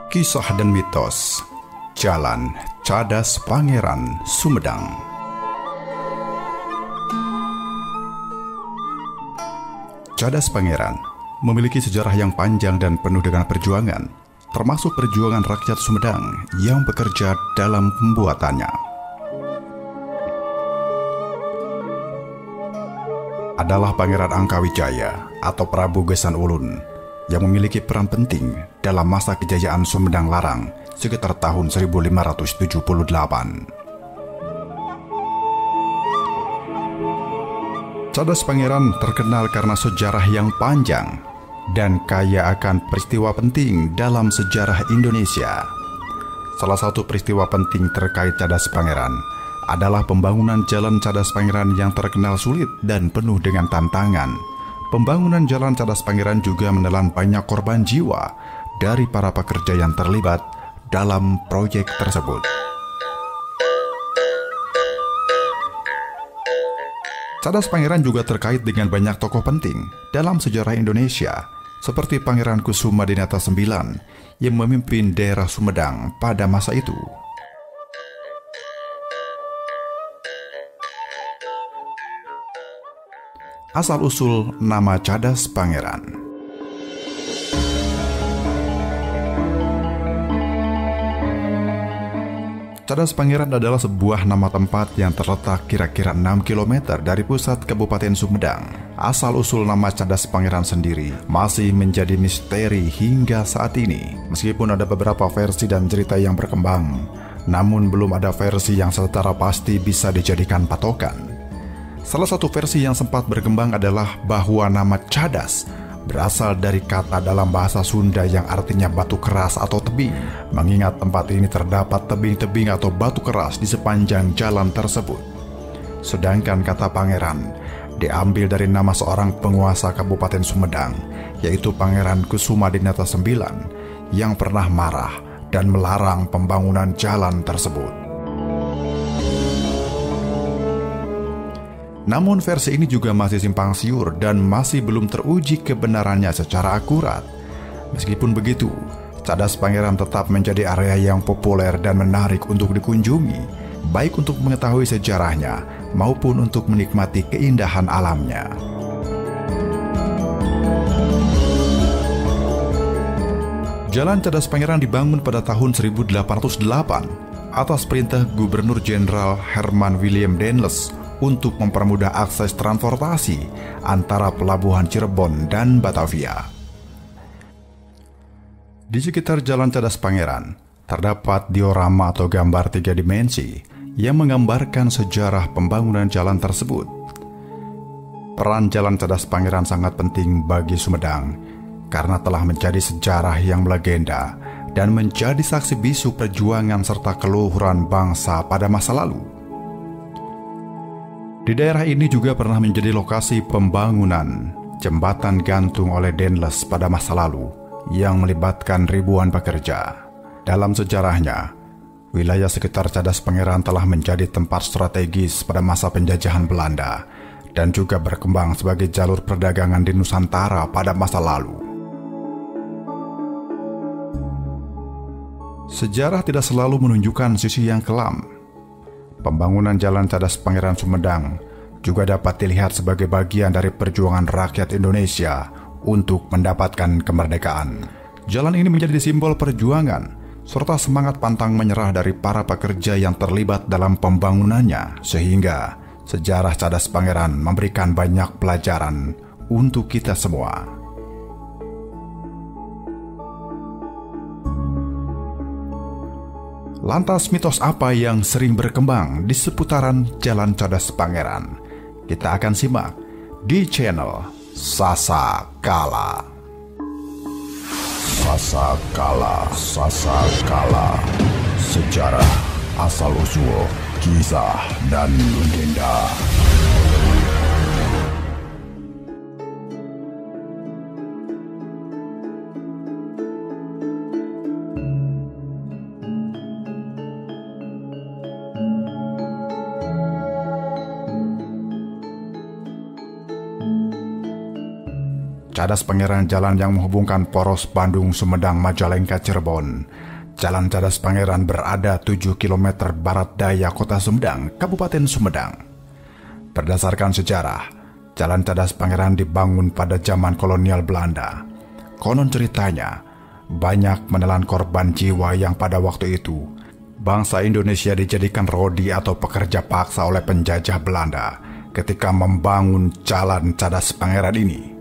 Kisah dan mitos Jalan Cadas Pangeran Sumedang. Cadas Pangeran memiliki sejarah yang panjang dan penuh dengan perjuangan, termasuk perjuangan rakyat Sumedang yang bekerja dalam pembuatannya. Adalah Pangeran Angkawijaya atau Prabu Gesan Ulun yang memiliki peran penting dalam masa kejayaan Sumedang Larang sekitar tahun 1578. Cadas Pangeran terkenal karena sejarah yang panjang dan kaya akan peristiwa penting dalam sejarah Indonesia. Salah satu peristiwa penting terkait Cadas Pangeran adalah pembangunan Jalan Cadas Pangeran yang terkenal sulit dan penuh dengan tantangan. Pembangunan Jalan Cadas Pangeran juga menelan banyak korban jiwa dari para pekerja yang terlibat dalam proyek tersebut. Cadas Pangeran juga terkait dengan banyak tokoh penting dalam sejarah Indonesia, seperti Pangeran Kusumadinnata IX yang memimpin daerah Sumedang pada masa itu. Asal-usul nama Cadas Pangeran. Cadas Pangeran adalah sebuah nama tempat yang terletak kira-kira 6 km dari pusat Kabupaten Sumedang. Asal-usul nama Cadas Pangeran sendiri masih menjadi misteri hingga saat ini. Meskipun ada beberapa versi dan cerita yang berkembang, namun belum ada versi yang secara pasti bisa dijadikan patokan. Salah satu versi yang sempat berkembang adalah bahwa nama Cadas berasal dari kata dalam bahasa Sunda yang artinya batu keras atau tebing, mengingat tempat ini terdapat tebing-tebing atau batu keras di sepanjang jalan tersebut. Sedangkan kata pangeran diambil dari nama seorang penguasa Kabupaten Sumedang, yaitu Pangeran Kusumadinnata IX, yang pernah marah dan melarang pembangunan jalan tersebut. Namun versi ini juga masih simpang siur dan masih belum teruji kebenarannya secara akurat. Meskipun begitu, Cadas Pangeran tetap menjadi area yang populer dan menarik untuk dikunjungi, baik untuk mengetahui sejarahnya maupun untuk menikmati keindahan alamnya. Jalan Cadas Pangeran dibangun pada tahun 1808 atas perintah Gubernur Jenderal Herman William Dendles untuk mempermudah akses transportasi antara pelabuhan Cirebon dan Batavia. Di sekitar Jalan Cadas Pangeran terdapat diorama atau gambar 3 dimensi yang menggambarkan sejarah pembangunan jalan tersebut. Peran Jalan Cadas Pangeran sangat penting bagi Sumedang karena telah menjadi sejarah yang melegenda dan menjadi saksi bisu perjuangan serta keluhuran bangsa pada masa lalu. Di daerah ini juga pernah menjadi lokasi pembangunan jembatan gantung oleh Dendles pada masa lalu yang melibatkan ribuan pekerja. Dalam sejarahnya, wilayah sekitar Cadas Pangeran telah menjadi tempat strategis pada masa penjajahan Belanda dan juga berkembang sebagai jalur perdagangan di Nusantara pada masa lalu. Sejarah tidak selalu menunjukkan sisi yang kelam. Pembangunan Jalan Cadas Pangeran Sumedang juga dapat dilihat sebagai bagian dari perjuangan rakyat Indonesia untuk mendapatkan kemerdekaan. Jalan ini menjadi simbol perjuangan serta semangat pantang menyerah dari para pekerja yang terlibat dalam pembangunannya, sehingga sejarah Cadas Pangeran memberikan banyak pelajaran untuk kita semua. Lantas mitos apa yang sering berkembang di seputaran Jalan Cadas Pangeran? Kita akan simak di channel Sasa Kala. Sasa Kala, Sasa Kala. Sejarah, asal-usul, kisah, dan legenda. Cadas Pangeran jalan yang menghubungkan poros Bandung, Sumedang, Majalengka, Cirebon. Jalan Cadas Pangeran berada 7 km barat daya kota Sumedang, Kabupaten Sumedang. Berdasarkan sejarah, Jalan Cadas Pangeran dibangun pada zaman kolonial Belanda. Konon ceritanya, banyak menelan korban jiwa yang pada waktu itu bangsa Indonesia dijadikan rodi atau pekerja paksa oleh penjajah Belanda ketika membangun Jalan Cadas Pangeran ini.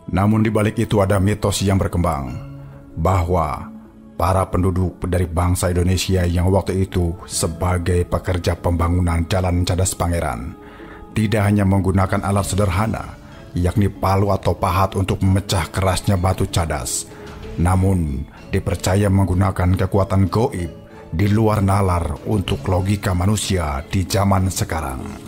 Namun di balik itu ada mitos yang berkembang bahwa para penduduk dari bangsa Indonesia yang waktu itu sebagai pekerja pembangunan Jalan Cadas Pangeran tidak hanya menggunakan alat sederhana, yakni palu atau pahat untuk memecah kerasnya batu cadas, namun dipercaya menggunakan kekuatan gaib di luar nalar untuk logika manusia di zaman sekarang.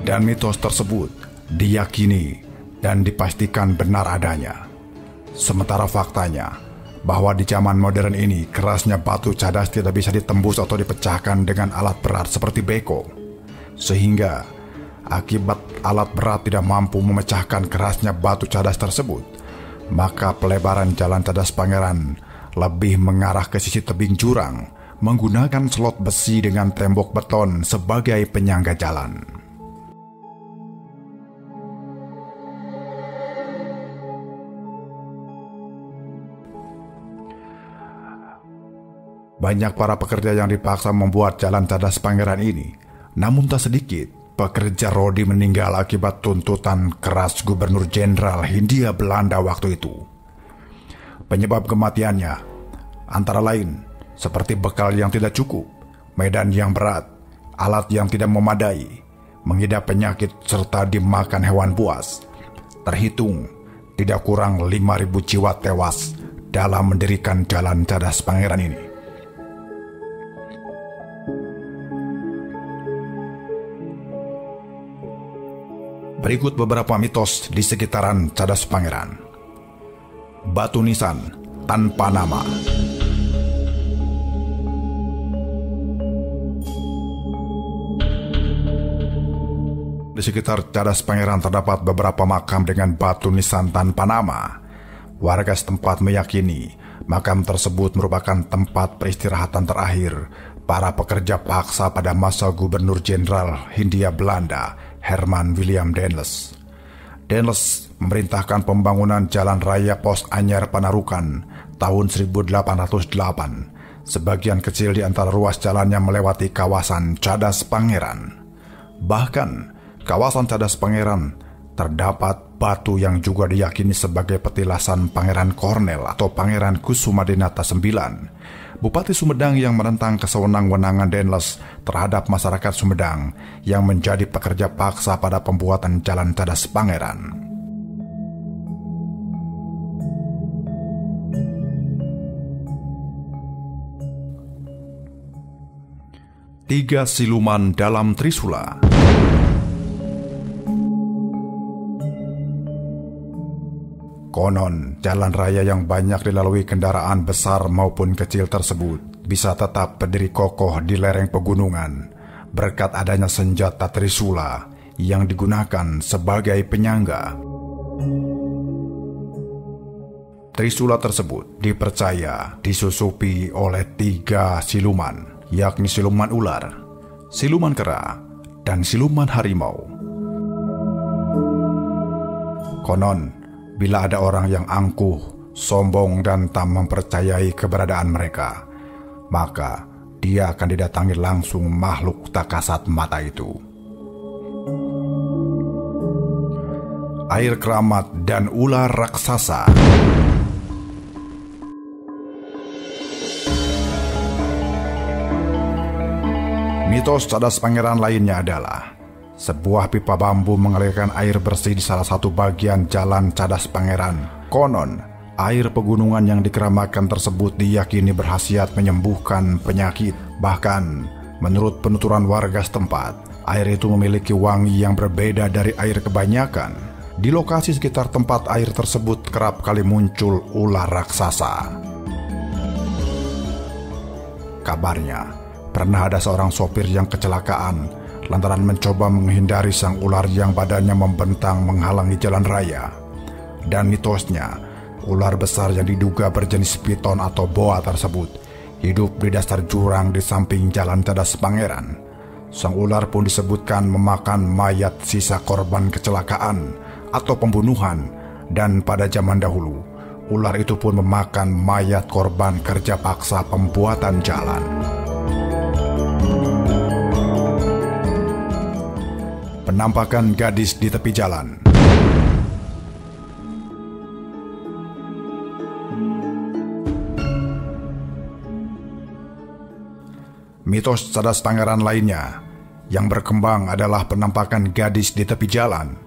Dan mitos tersebut diyakini dan dipastikan benar adanya. Sementara faktanya bahwa di zaman modern ini kerasnya batu cadas tidak bisa ditembus atau dipecahkan dengan alat berat seperti beko. Sehingga akibat alat berat tidak mampu memecahkan kerasnya batu cadas tersebut, maka pelebaran Jalan Cadas Pangeran lebih mengarah ke sisi tebing jurang menggunakan slot besi dengan tembok beton sebagai penyangga jalan. Banyak para pekerja yang dipaksa membuat Jalan Cadas Pangeran ini, namun tak sedikit pekerja rodi meninggal akibat tuntutan keras Gubernur Jenderal Hindia Belanda waktu itu. Penyebab kematiannya antara lain seperti bekal yang tidak cukup, medan yang berat, alat yang tidak memadai, mengidap penyakit serta dimakan hewan buas. Terhitung tidak kurang 5.000 jiwa tewas dalam mendirikan Jalan Cadas Pangeran ini. Berikut beberapa mitos di sekitaran Cadas Pangeran. Batu nisan tanpa nama. Di sekitar Cadas Pangeran terdapat beberapa makam dengan batu nisan tanpa nama. Warga setempat meyakini makam tersebut merupakan tempat peristirahatan terakhir para pekerja paksa pada masa Gubernur Jenderal Hindia Belanda, Herman William Dendels. Dendels memerintahkan pembangunan Jalan Raya Pos Anyar Panarukan tahun 1808. Sebagian kecil di antara ruas jalannya melewati kawasan Cadas Pangeran. Bahkan, kawasan Cadas Pangeran terdapat batu yang juga diyakini sebagai petilasan Pangeran Kornel atau Pangeran Kusumadinata IX, Bupati Sumedang yang menentang kesewenang-wenangan Dendels terhadap masyarakat Sumedang yang menjadi pekerja paksa pada pembuatan Jalan Cadas Pangeran. Tiga siluman dalam Trisula. Konon, jalan raya yang banyak dilalui kendaraan besar maupun kecil tersebut bisa tetap berdiri kokoh di lereng pegunungan berkat adanya senjata Trisula yang digunakan sebagai penyangga. Trisula tersebut dipercaya disusupi oleh tiga siluman, yakni siluman ular, siluman kera, dan siluman harimau. Konon, bila ada orang yang angkuh, sombong, dan tak mempercayai keberadaan mereka, maka dia akan didatangi langsung makhluk tak kasat mata itu. Air keramat dan ular raksasa. Mitos Cadas Pangeran lainnya adalah sebuah pipa bambu mengalirkan air bersih di salah satu bagian Jalan Cadas Pangeran. Konon, air pegunungan yang dikeramakan tersebut diyakini berkhasiat menyembuhkan penyakit. Bahkan, menurut penuturan warga setempat, air itu memiliki wangi yang berbeda dari air kebanyakan. Di lokasi sekitar tempat air tersebut kerap kali muncul ular raksasa. Kabarnya, pernah ada seorang sopir yang kecelakaan lantaran mencoba menghindari sang ular yang badannya membentang menghalangi jalan raya. Dan mitosnya, ular besar yang diduga berjenis piton atau boa tersebut hidup di dasar jurang di samping jalan Cadas Pangeran. Sang ular pun disebutkan memakan mayat sisa korban kecelakaan atau pembunuhan, dan pada zaman dahulu, ular itu pun memakan mayat korban kerja paksa pembuatan jalan. Penampakan gadis di tepi jalan. Mitos Cadas Pangeran lainnya yang berkembang adalah penampakan gadis di tepi jalan.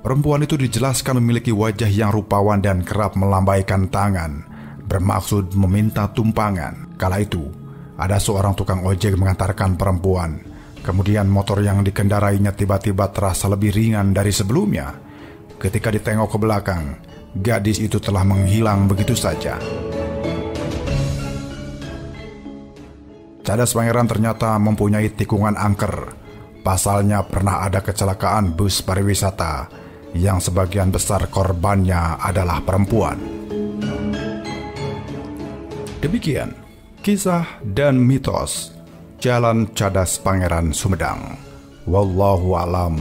Perempuan itu dijelaskan memiliki wajah yang rupawan dan kerap melambaikan tangan, bermaksud meminta tumpangan. Kala itu, ada seorang tukang ojek mengantarkan perempuan. Kemudian motor yang dikendarainya tiba-tiba terasa lebih ringan dari sebelumnya. Ketika ditengok ke belakang, gadis itu telah menghilang begitu saja. Cadas Pangeran ternyata mempunyai tikungan angker. Pasalnya pernah ada kecelakaan bus pariwisata yang sebagian besar korbannya adalah perempuan. Demikian kisah dan mitos Jalan Cadas Pangeran Sumedang. Wallahu a'lam.